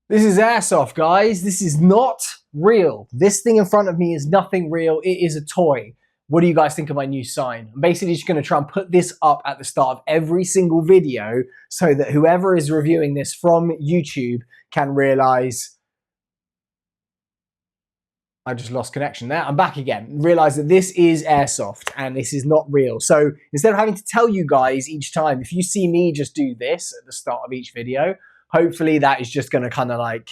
This is Airsoft, guys. This is not real. This thing in front of me is nothing real. It is a toy. What do you guys think of my new sign? I'm basically just going to try and put this up at the start of every single video so that whoever is reviewing this from YouTube can realize... I just lost connection there. I'm back again. Realize that this is Airsoft and this is not real. So instead of having to tell you guys each time, if you see me just do this at the start of each video, hopefully that is just going to kind of like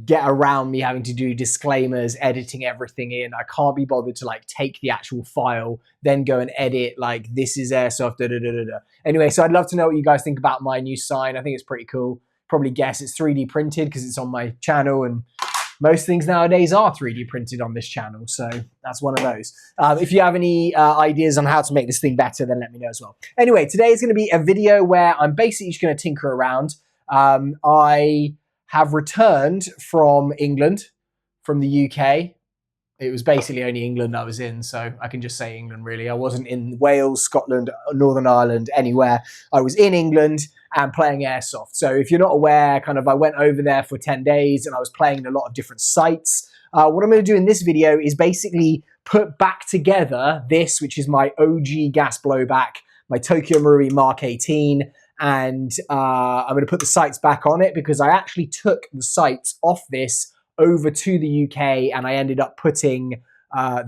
get around me having to do disclaimers, editing everything in. I can't be bothered to like take the actual file, then go and edit like this is Airsoft, da, da, da, da, da. Anyway, so I'd love to know what you guys think about my new sign. I think it's pretty cool. Probably guess it's 3D printed because it's on my channel, and most things nowadays are 3D printed on this channel, so that's one of those. If you have any ideas on how to make this thing better, then let me know as well. Anyway, today is going to be a video where I'm basically just going to tinker around. I have returned from England, from the UK. It was basically only England I was in, so I can just say England, really. I wasn't in Wales, Scotland, Northern Ireland, anywhere. I was in England and playing Airsoft. So if you're not aware, kind of I went over there for 10 days and I was playing in a lot of different sites. What I'm going to do in this video is basically put back together this, which is my OG gas blowback, my Tokyo Marui Mark 18, and I'm going to put the sights back on it because I actually took the sights off this over to the UK, and I ended up putting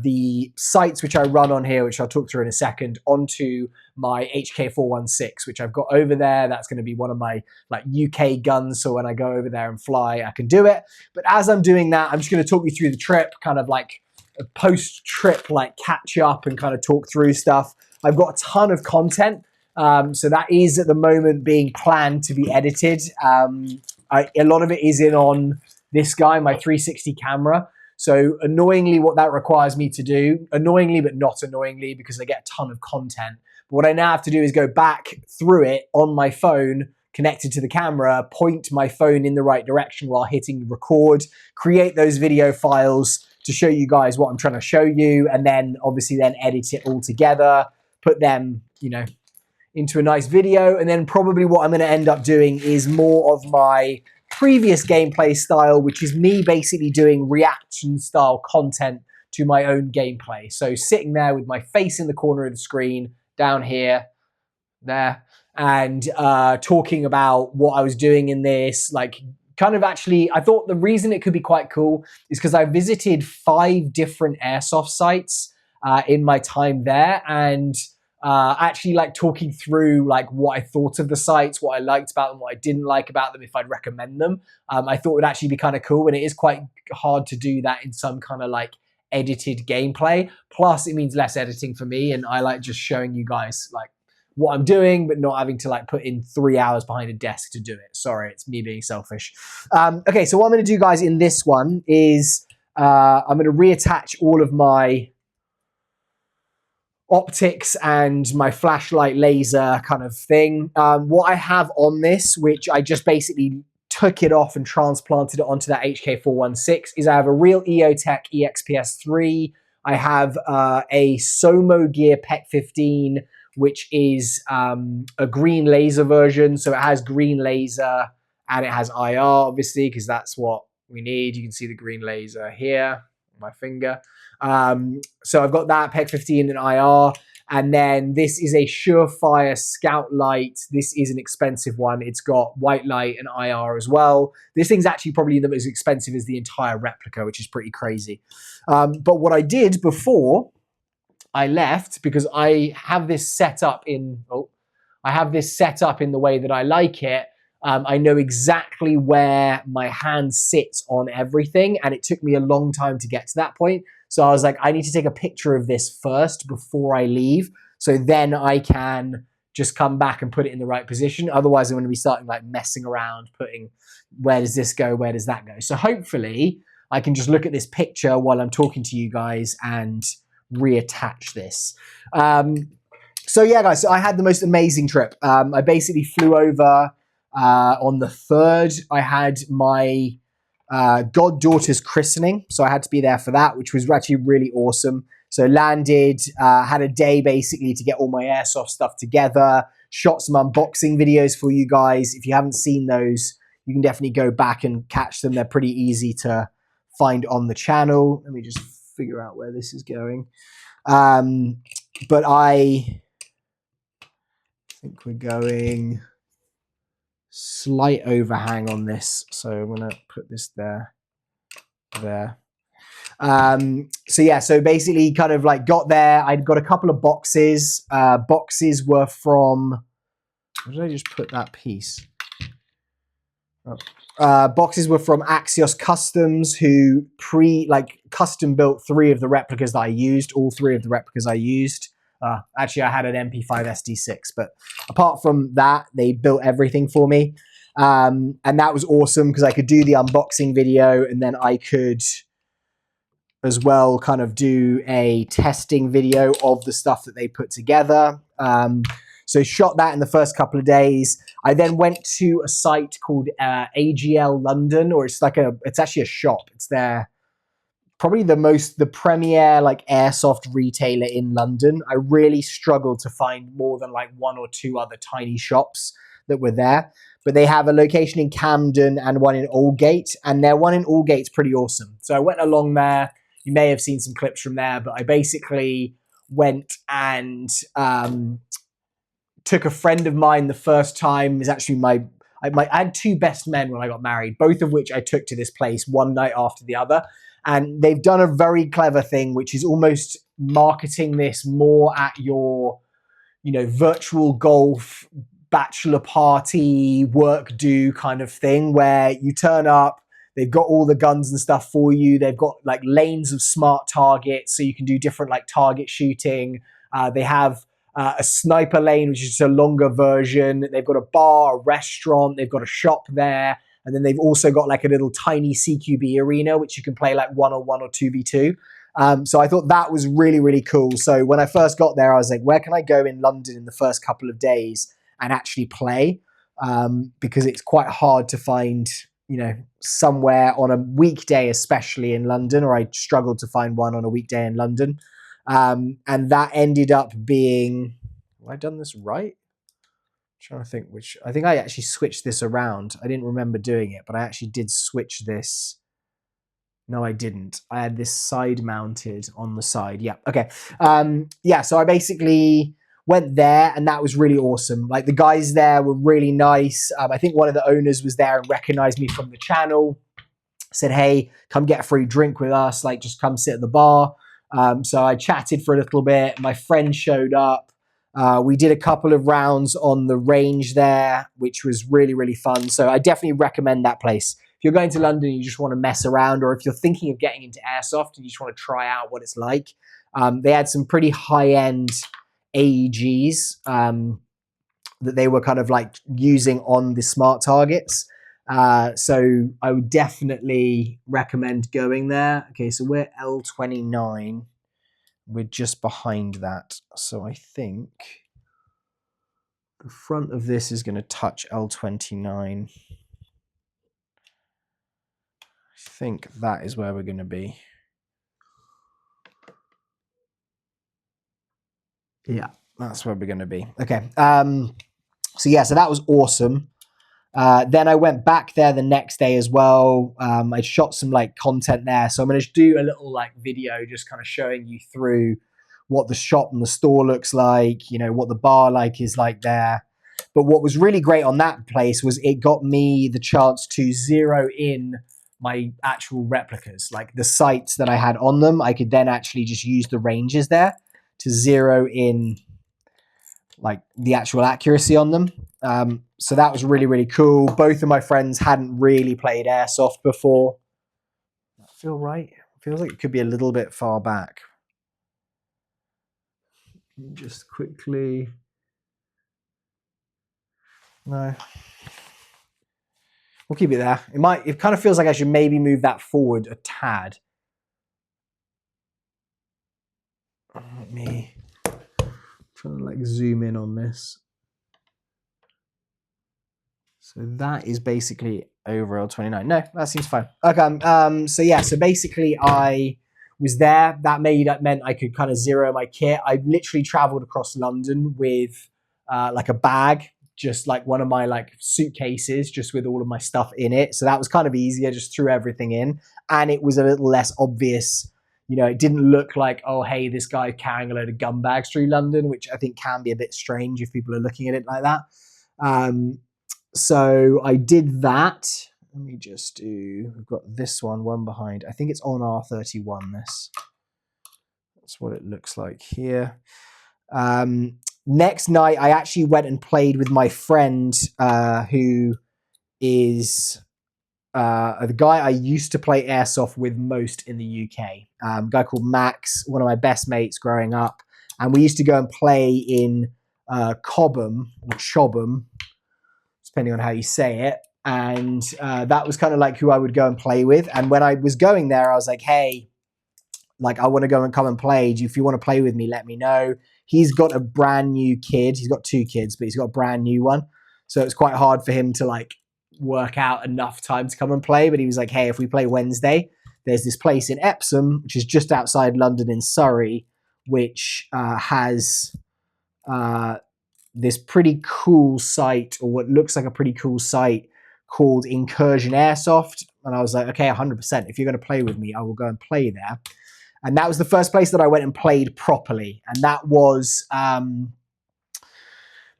the sights which I run on here, which I'll talk through in a second, onto my HK416, which I've got over there. That's going to be one of my like UK guns, so when I go over there and fly, I can do it. But as I'm doing that, I'm just going to talk you through the trip, kind of like a post-trip like catch up and kind of talk through stuff. I've got a ton of content, so that is at the moment being planned to be edited. A lot of it is in on this guy, my 360 camera. So annoyingly, what that requires me to do, annoyingly but not annoyingly, because I get a ton of content, but what I now have to do is go back through it on my phone, connected to the camera, point my phone in the right direction while hitting record, create those video files to show you guys what I'm trying to show you, and then obviously then edit it all together, put them, you know, into a nice video. And then probably what I'm going to end up doing is more of my previous gameplay style, which is me basically doing reaction style content to my own gameplay. So sitting there with my face in the corner of the screen, down here, there, and talking about what I was doing in this, like kind of actually, I thought the reason it could be quite cool is because I visited 5 different airsoft sites in my time there, and actually like talking through like what I thought of the sites, what I liked about them, what I didn't like about them, if I'd recommend them. I thought it would actually be kind of cool, and it is quite hard to do that in some kind of like edited gameplay. Plus it means less editing for me, and I like just showing you guys like what I'm doing, but not having to like put in 3 hours behind a desk to do it. Sorry, it's me being selfish. Okay, so what I'm going to do, guys, in this one is I'm going to reattach all of my optics and my flashlight laser kind of thing. What I have on this, which I just basically took it off and transplanted it onto that HK416, is I have a real EOTech EXPS3. I have a Somo Gear PEC 15, which is a green laser version. So it has green laser and it has IR, obviously, because that's what we need. You can see the green laser here, my finger. So I've got that PEC 15 and IR, and then this is a Surefire Scout Light. This is an expensive one. It's got white light and IR as well. This thing's actually probably the most expensive as the entire replica, which is pretty crazy. But what I did before I left, because I have this set up in, the way that I like it. I know exactly where my hand sits on everything, and it took me a long time to get to that point. So I was like, I need to take a picture of this first before I leave, so then I can just come back and put it in the right position. Otherwise, I'm going to be starting like messing around, putting where does this go, where does that go. So hopefully I can just look at this picture while I'm talking to you guys and reattach this. So yeah, guys, so I had the most amazing trip. I basically flew over on the 3rd. I had my goddaughter's christening, so I had to be there for that, which was actually really awesome. So landed, had a day basically to get all my airsoft stuff together, shot some unboxing videos for you guys. If you haven't seen those, you can definitely go back and catch them. They're pretty easy to find on the channel. Let me just figure out where this is going. But I think we're going slight overhang on this. So I'm going to put this there. So yeah, so basically kind of like got there. I'd got a couple of boxes. Boxes were from, where did I just put that piece? Oh. Boxes were from Axios Customs, who custom built 3 of the replicas that I used, all 3 of the replicas I used. Actually, I had an MP5 SD6, but apart from that, they built everything for me. And that was awesome because I could do the unboxing video, and then I could as well kind of do a testing video of the stuff that they put together. So shot that in the first couple of days. I then went to a site called AGL London, or it's actually a shop. It's probably the premier like airsoft retailer in London. I really struggled to find more than like 1 or 2 other tiny shops that were there. But they have a location in Camden and one in Aldgate, and their one in Aldgate's pretty awesome. So I went along there. You may have seen some clips from there, but I basically went and took a friend of mine the first time. It was actually I had 2 best men when I got married, both of which I took to this place one night after the other. And they've done a very clever thing, which is almost marketing this more at your, virtual golf, bachelor party, work do kind of thing, where you turn up, they've got all the guns and stuff for you. They've got like lanes of smart targets, so you can do different like target shooting. They have a sniper lane, which is a longer version. They've got a bar, a restaurant. They've got a shop there. And then they've also got like a little tiny CQB arena, which you can play like 1-on-1 or 2v2. So I thought that was really, really cool. So when I first got there, I was like, where can I go in London in the first couple of days and actually play? Because it's quite hard to find, somewhere on a weekday, especially in London, or I struggled to find one on a weekday in London. And that ended up being, have I done this right? I'm trying to think I think I actually switched this around. I didn't remember doing it, but I actually did switch this. No, I didn't. I had this side mounted on the side. Yeah. Okay. So I basically went there, and that was really awesome. Like the guys there were really nice. I think one of the owners was there and recognized me from the channel, said, hey, come get a free drink with us. Like just come sit at the bar. So I chatted for a little bit. My friend showed up. We did a couple of rounds on the range there, which was really, really fun. So I definitely recommend that place. If you're going to London and you just want to mess around, or if you're thinking of getting into airsoft and you just want to try out what it's like, they had some pretty high-end AEGs that they were kind of like using on the smart targets. So I would definitely recommend going there. Okay, so we're L29. We're just behind that. So I think the front of this is going to touch L29. I think that is where we're going to be. Yeah, that's where we're going to be. Okay. So that was awesome. Then I went back there the next day as well. I shot some like content there. So I'm going to do a little like video just kind of showing you through what the shop and the store looks like, what the bar is like there. But what was really great on that place was it got me the chance to zero in my actual replicas, like the sights that I had on them. I could then actually just use the ranges there to zero in like the actual accuracy on them. So that was really, really cool. Both of my friends hadn't really played airsoft before. Does that feel right? It feels like it could be a little bit far back. Just quickly. No. We'll keep it there. It kind of feels like I should maybe move that forward a tad. Let me try to like zoom in on this. So that is basically over L29. No, that seems fine. Okay. So basically I was there. That meant I could kind of zero my kit. I literally traveled across London with like a bag just like one of my like suitcases just with all of my stuff in it. So that was kind of easy. I just threw everything in, and it was a little less obvious. You know, it didn't look like, oh, hey, this guy carrying a load of gun bags through London, which I think can be a bit strange if people are looking at it like that. So I did that. Let me just do, we've got this one behind. I think it's on R31, this. That's what it looks like here. Next night, I actually went and played with my friend who is the guy I used to play airsoft with most in the UK. A guy called Max, one of my best mates growing up. And we used to go and play in Cobham, or Chobham, depending on how you say it. And that was kind of like who I would go and play with. And when I was going there, I was like, hey, like, I want to go and come and play. If you want to play with me, let me know. He's got a brand new kid. He's got 2 kids, but he's got a brand new one. So it's quite hard for him to like work out enough time to come and play. But he was like, hey, if we play Wednesday, there's this place in Epsom, which is just outside London in Surrey, which has this pretty cool site, or what looks like a pretty cool site, called Incursion Airsoft. And I was like, okay, 100%. If you're going to play with me, I will go and play there. And that was the first place that I went and played properly. And that was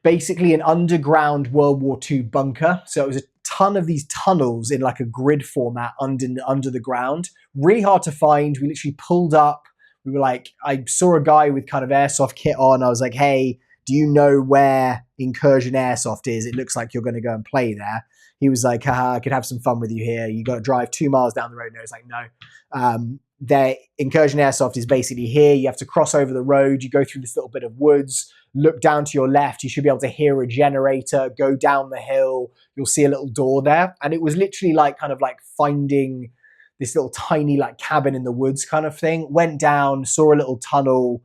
basically an underground World War II bunker. So it was a ton of these tunnels in like a grid format under the ground. Really hard to find. We literally pulled up. We were like, I saw a guy with kind of airsoft kit on. I was like, hey, do you know where Incursion Airsoft is? It looks like you're going to go and play there. He was like, haha, I could have some fun with you here. You got to drive 2 miles down the road. And I was like, no. Their Incursion Airsoft is basically here. You have to cross over the road. You go through this little bit of woods, look down to your left. You should be able to hear a generator, go down the hill. You'll see a little door there. And it was literally like kind of like finding this little tiny like cabin in the woods kind of thing. Went down, saw a little tunnel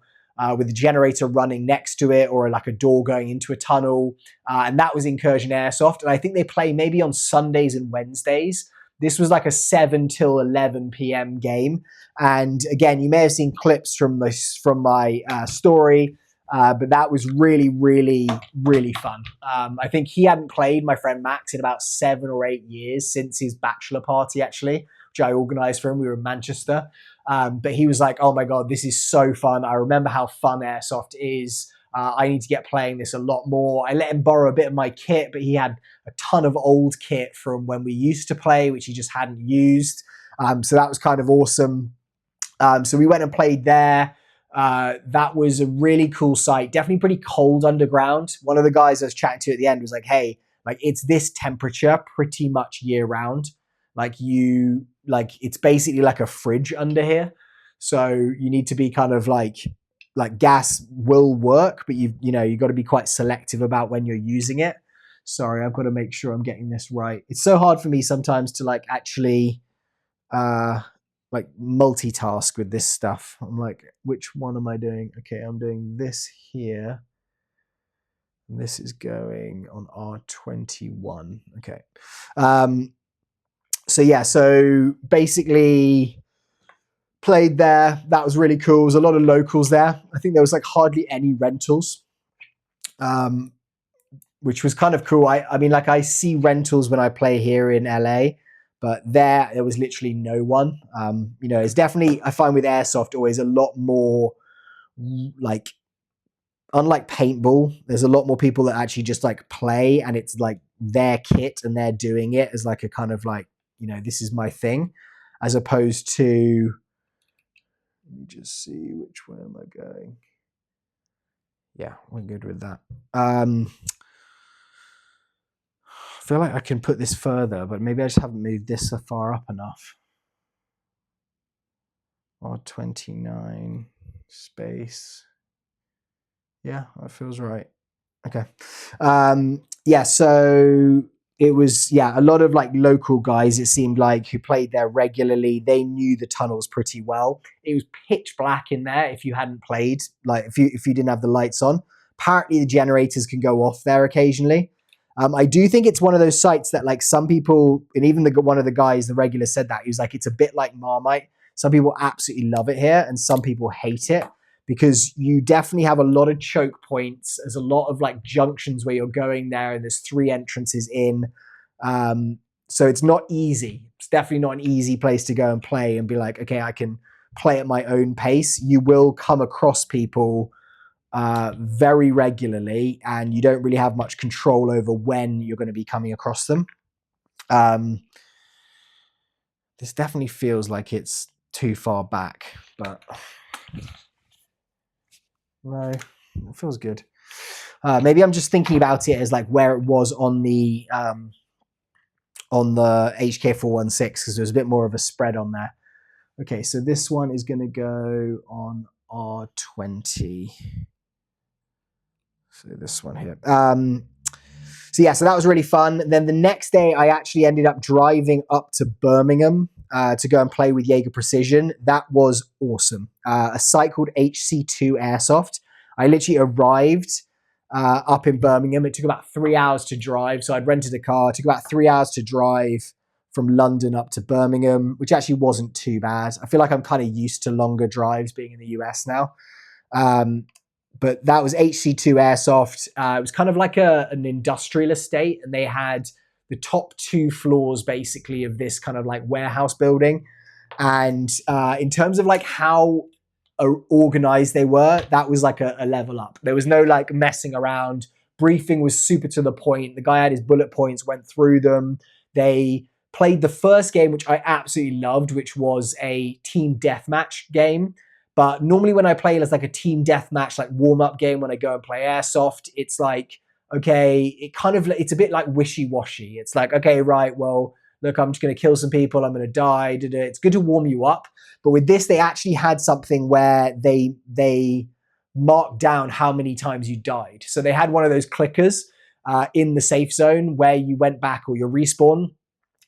with a generator running next to it, or like a door going into a tunnel. And that was Incursion Airsoft. And I think they play maybe on Sundays and Wednesdays. This was like a 7 till 11 p.m. game. And again, you may have seen clips from my story, but that was really, really, really fun. I think he hadn't played, my friend Max, in about 7 or 8 years, since his bachelor party, actually, which I organized for him. We were in Manchester. But he was like, oh my God, this is so fun. I remember how fun airsoft is. I need to get playing this a lot more. I let him borrow a bit of my kit, but he had a ton of old kit from when we used to play, which he just hadn't used. So that was kind of awesome. So we went and played there. That was a really cool site. Definitely pretty cold underground. One of the guys I was chatting to at the end was like, hey, like, it's this temperature pretty much year round. It's basically like a fridge under here. So you need to be kind of like gas will work, but you've got to be quite selective about when you're using it. Sorry, I've got to make sure I'm getting this right. It's so hard for me sometimes to like actually like multitask with this stuff. I'm like, which one am I doing? Okay, I'm doing this here. And this is going on R21. Okay. So yeah, so basically played there. That was really cool. There was a lot of locals there. I think there was like hardly any rentals, which was kind of cool. I mean, like, I see rentals when I play here in LA, but there was literally no one. It's definitely, I find with airsoft always a lot more like, unlike paintball, there's a lot more people that actually just like play, and it's like their kit and they're doing it as like a kind of like, this is my thing, as opposed to, let me just see, which way am I going? Yeah, we're good with that. I feel like I can put this further, but maybe I just haven't moved this so far up enough. R29 space. Yeah, that feels right. Okay. Yeah, so it was, a lot of like local guys, it seemed like, who played there regularly. They knew the tunnels pretty well. It was pitch black in there if you hadn't played, like if you didn't have the lights on. Apparently the generators can go off there occasionally. I do think it's one of those sites that like some people, and even one of the guys, the regular, said that. He was like, it's a bit like Marmite. Some people absolutely love it here and some people hate it. because you definitely have a lot of choke points. There's a lot of like junctions where you're going there, and there's 3 entrances in. So it's not easy. It's definitely not an easy place to go and play and be like, okay, I can play at my own pace. You will come across people very regularly, and you don't really have much control over when you're going to be coming across them. This definitely feels like it's too far back, but no, it feels good. Maybe I'm just thinking about it as like where it was on the HK416, because there's a bit more of a spread on there. Okay, so this one is going to go on R20. So this one here. So yeah, so that was really fun. Then the next day, I actually ended up driving up to Birmingham to go and play with Jaeger Precision. That was awesome. A site called HC2 Airsoft. I literally arrived up in Birmingham. It took about 3 hours to drive. So I'd rented a car. It took about 3 hours to drive from London up to Birmingham, which actually wasn't too bad. I feel like I'm kind of used to longer drives being in the US now. But that was HC2 Airsoft. It was kind of like an industrial estate, and they had the top 2 floors basically of this kind of like warehouse building. And in terms of like how organized they were, that was like a level up. There was no like messing around. Briefing was super to the point. The guy had his bullet points, went through them. They played the first game, which I absolutely loved, which was a team deathmatch game. But normally when I play as like a team deathmatch, like warm-up game, when I go and play Airsoft, it's like, okay, it's a bit like wishy-washy. It's like, okay, right, well, look, I'm just going to kill some people. I'm going to die. It's good to warm you up. But with this, they actually had something where they marked down how many times you died. So they had one of those clickers in the safe zone where you went back, or your respawn.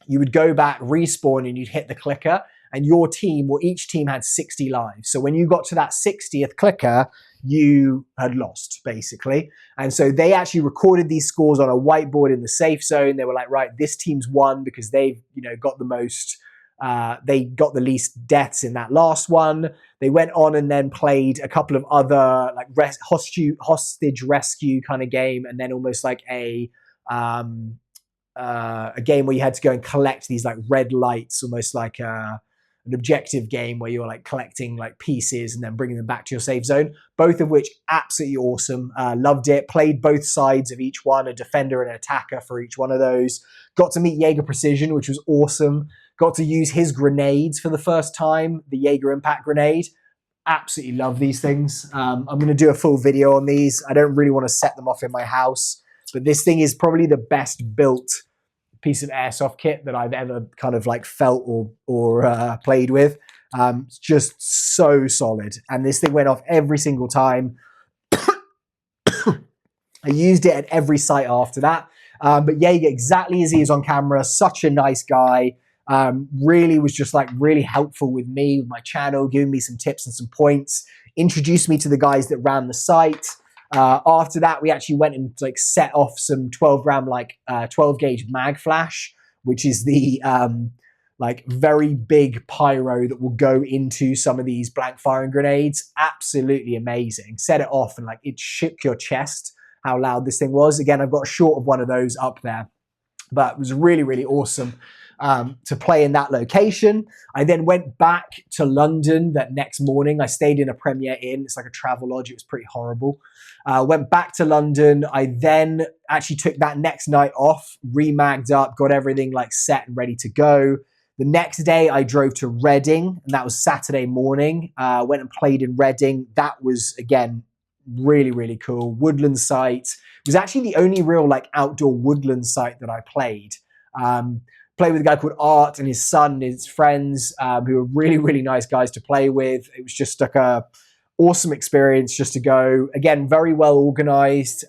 You would go back, respawn, and you'd hit the clicker. And your team, or each team, had 60 lives. So when you got to that 60th clicker, you had lost, basically. And so they actually recorded these scores on a whiteboard in the safe zone. They were like, right, this team's won because they've, got the most, they got the least deaths in that last one. They went on and then played a couple of other like hostage rescue kind of game, and then almost like a game where you had to go and collect these like red lights, almost like an objective game where you're like collecting like pieces and then bringing them back to your safe zone, both of which absolutely awesome. Loved it. Played both sides of each one, a defender and an attacker for each one of those. Got to meet Jaeger Precision, which was awesome. Got to use his grenades for the first time, the Jaeger Impact Grenade. Absolutely love these things. I'm going to do a full video on these. I don't really want to set them off in my house, but this thing is probably the best built piece of airsoft kit that I've ever kind of like felt or played with. It's just so solid. And this thing went off every single time. I used it at every site after that. But Jaeger, exactly as he is on camera, such a nice guy. Really was just like really helpful with me, with my channel, giving me some tips and some points, introduced me to the guys that ran the site. After that, we actually went and like set off some 12 gram, like 12 gauge mag flash, which is the like very big pyro that will go into some of these blank firing grenades. Absolutely amazing. Set it off and like it shook your chest how loud this thing was. Again, I've got a short of one of those up there, but it was really, really awesome to play in that location. I then went back to London that next morning. I stayed in a Premier Inn. It's like a travel lodge. It was pretty horrible. Went back to London. I then actually took that next night off, remagged up, got everything like set and ready to go. The next day I drove to Reading, and that was Saturday morning. Went and played in Reading. That was, again, really, really cool. Woodland site. It was actually the only real like outdoor woodland site that I played. Played with a guy called Art and his son and his friends, who were really, really nice guys to play with. It was just like a awesome experience just to go. Again, very well organized.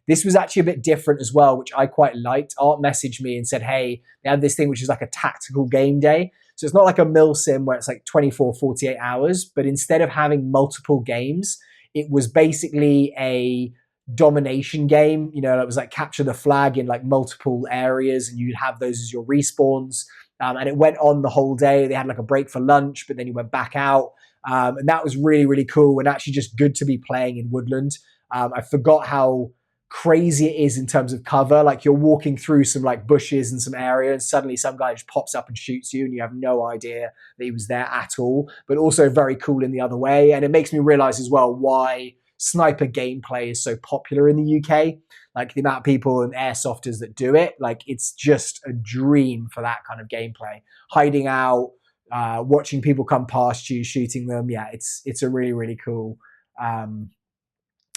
This was actually a bit different as well, which I quite liked. Art messaged me and said, hey, they have this thing which is like a tactical game day. So it's not like a mil sim where it's like 24, 48 hours, but instead of having multiple games, it was basically a domination game. You know, it was like capture the flag in like multiple areas, and you'd have those as your respawns. And it went on the whole day. They had like a break for lunch, but then you went back out. And that was really, really cool and actually just good to be playing in woodland. I forgot how crazy it is in terms of cover. Like you're walking through some like bushes and some area and suddenly some guy just pops up and shoots you and you have no idea that he was there at all, but also very cool in the other way. And it makes me realize as well why sniper gameplay is so popular in the UK. Like the amount of people and airsofters that do it, like it's just a dream for that kind of gameplay. Hiding out, watching people come past you, shooting them. Yeah, it's a really, really cool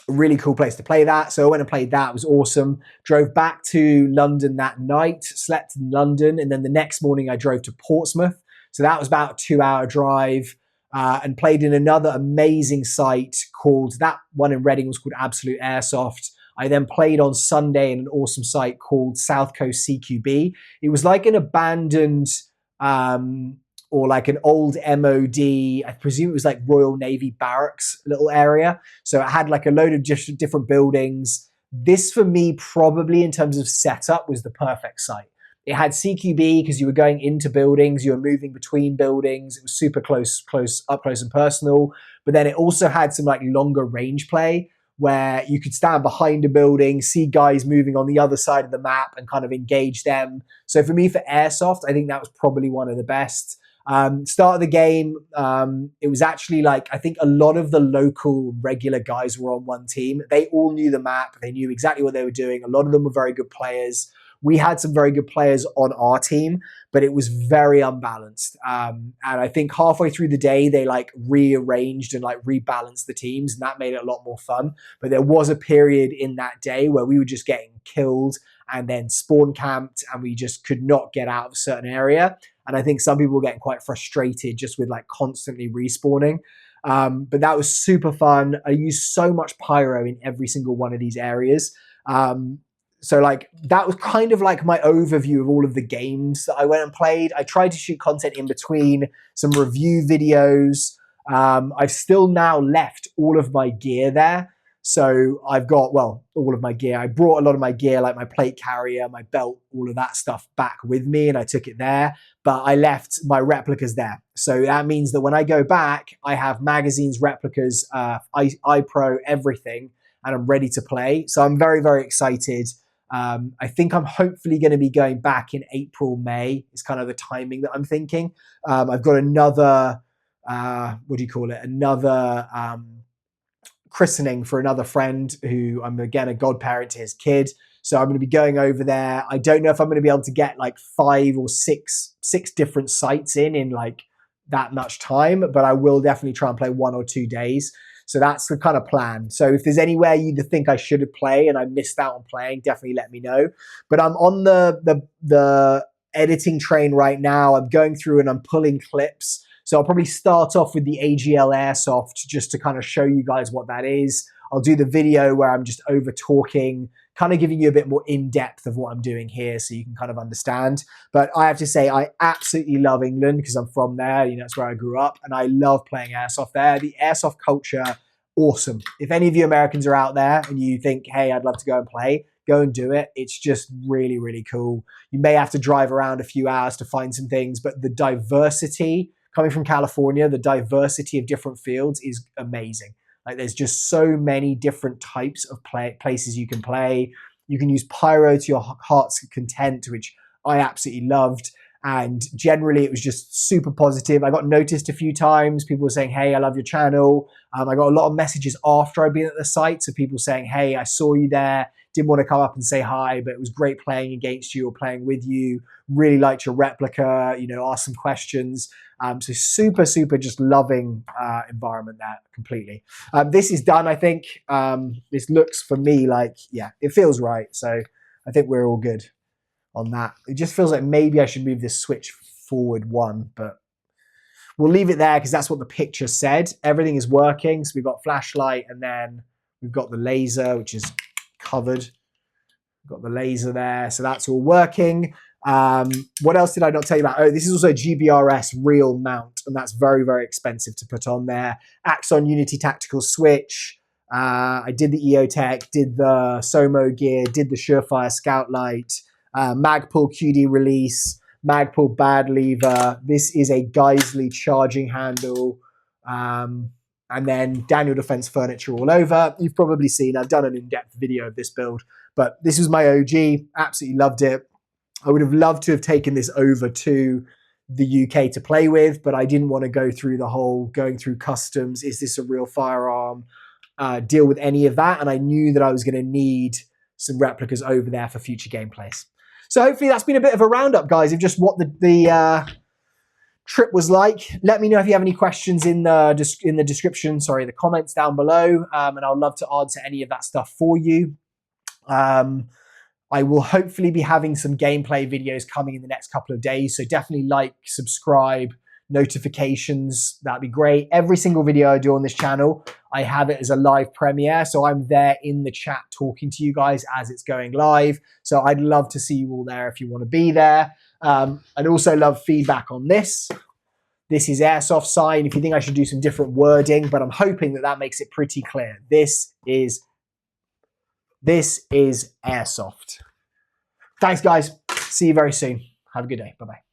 really cool place to play that. So I went and played that. It was awesome. Drove back to London that night, slept in London, and then the next morning I drove to Portsmouth. So that was about a 2-hour drive, and played in another amazing site called, that one in Reading was called Absolute Airsoft. I then played on Sunday in an awesome site called South Coast CQB. It was like an abandoned or like an old MOD, I presume it was like Royal Navy barracks little area. So it had like a load of just different buildings. This for me, probably in terms of setup, was the perfect site. It had CQB because you were going into buildings, you were moving between buildings. It was super up close and personal. But then it also had some like longer range play where you could stand behind a building, see guys moving on the other side of the map and kind of engage them. So for me, for airsoft, I think that was probably one of the best. Start of the game, it was actually like, I think a lot of the local regular guys were on one team. They all knew the map. They knew exactly what they were doing. A lot of them were very good players. We had some very good players on our team, but it was very unbalanced. And I think halfway through the day, they like rearranged and like rebalanced the teams, and that made it a lot more fun. But there was a period in that day where we were just getting killed and then spawn camped, and we just could not get out of a certain area. And I think some people were getting quite frustrated just with like constantly respawning. But that was super fun. I used so much pyro in every single one of these areas. So like that was kind of like my overview of all of the games that I went and played. I tried to shoot content in between, some review videos. I've still now left all of my gear there. So I've got, well, all of my gear. I brought a lot of my gear, like my plate carrier, my belt, all of that stuff back with me, and I took it there. But I left my replicas there. So that means that when I go back, I have magazines, replicas, iPro, everything, and I'm ready to play. So I'm very, very excited. I think I'm hopefully going to be going back in April, May is kind of the timing that I'm thinking. I've got another, what do you call it? Another christening for another friend who I'm, again, a godparent to his kid. So I'm going to be going over there. I don't know if I'm going to be able to get like 5 or 6 different sites in like that much time, but I will definitely try and play 1 or 2 days. So that's the kind of plan. So if there's anywhere you think I should have played and I missed out on playing, definitely let me know. But I'm on the editing train right now. I'm going through and I'm pulling clips. So I'll probably start off with the AGL Airsoft just to kind of show you guys what that is. I'll do the video where I'm just over talking, kind of giving you a bit more in-depth of what I'm doing here so you can kind of understand. But I have to say, I absolutely love England because I'm from there. You know, that's where I grew up, and I love playing airsoft there. The airsoft culture, awesome. If any of you Americans are out there and you think, hey, I'd love to go and play, go and do it. It's just really, really cool. You may have to drive around a few hours to find some things, but the diversity, coming from California, the diversity of different fields is amazing. Like there's just so many different types of places you can play. You can use pyro to your heart's content, which I absolutely loved. And generally it was just super positive. I got noticed a few times. People were saying, hey, I love your channel. I got a lot of messages after I'd been at the site. So people saying, hey, I saw you there. Didn't want to come up and say hi, but it was great playing against you or playing with you. Really liked your replica, you know, asked some questions. So super, super just loving environment there completely. This is done, I think. This looks for me like, yeah, it feels right. So I think we're all good on that. It just feels like maybe I should move this switch forward 1, but we'll leave it there because that's what the picture said. Everything is working. So we've got flashlight and then we've got the laser, which is covered. We've got the laser there. So that's all working. What else did I not tell you about? Oh, this is also a GBRS real mount, and that's very, very expensive to put on there. Axon Unity tactical switch. I did the EOTech, did the Somo gear, did the Surefire Scout Light, Magpul QD release, Magpul bad lever. This is a Geisley charging handle. And then Daniel Defense furniture all over. You've probably seen, I've done an in-depth video of this build, but this was my OG, absolutely loved it. I would have loved to have taken this over to the UK to play with, but I didn't want to go through the whole going through customs, is this a real firearm, deal with any of that. And I knew that I was going to need some replicas over there for future gameplays. So hopefully that's been a bit of a roundup, guys, of just what the trip was like. Let me know if you have any questions in the description, the comments down below, and I'd love to answer any of that stuff for you. I will hopefully be having some gameplay videos coming in the next couple of days, so definitely like, subscribe, notifications, that'd be great. Every single video I do on this channel, I have it as a live premiere, so I'm there in the chat talking to you guys as it's going live. So I'd love to see you all there if you want to be there. I'd also love feedback on this. This is Airsoft sign. If you think I should do some different wording, but I'm hoping that makes it pretty clear. This is Airsoft. Thanks, guys. See you very soon. Have a good day. Bye-bye.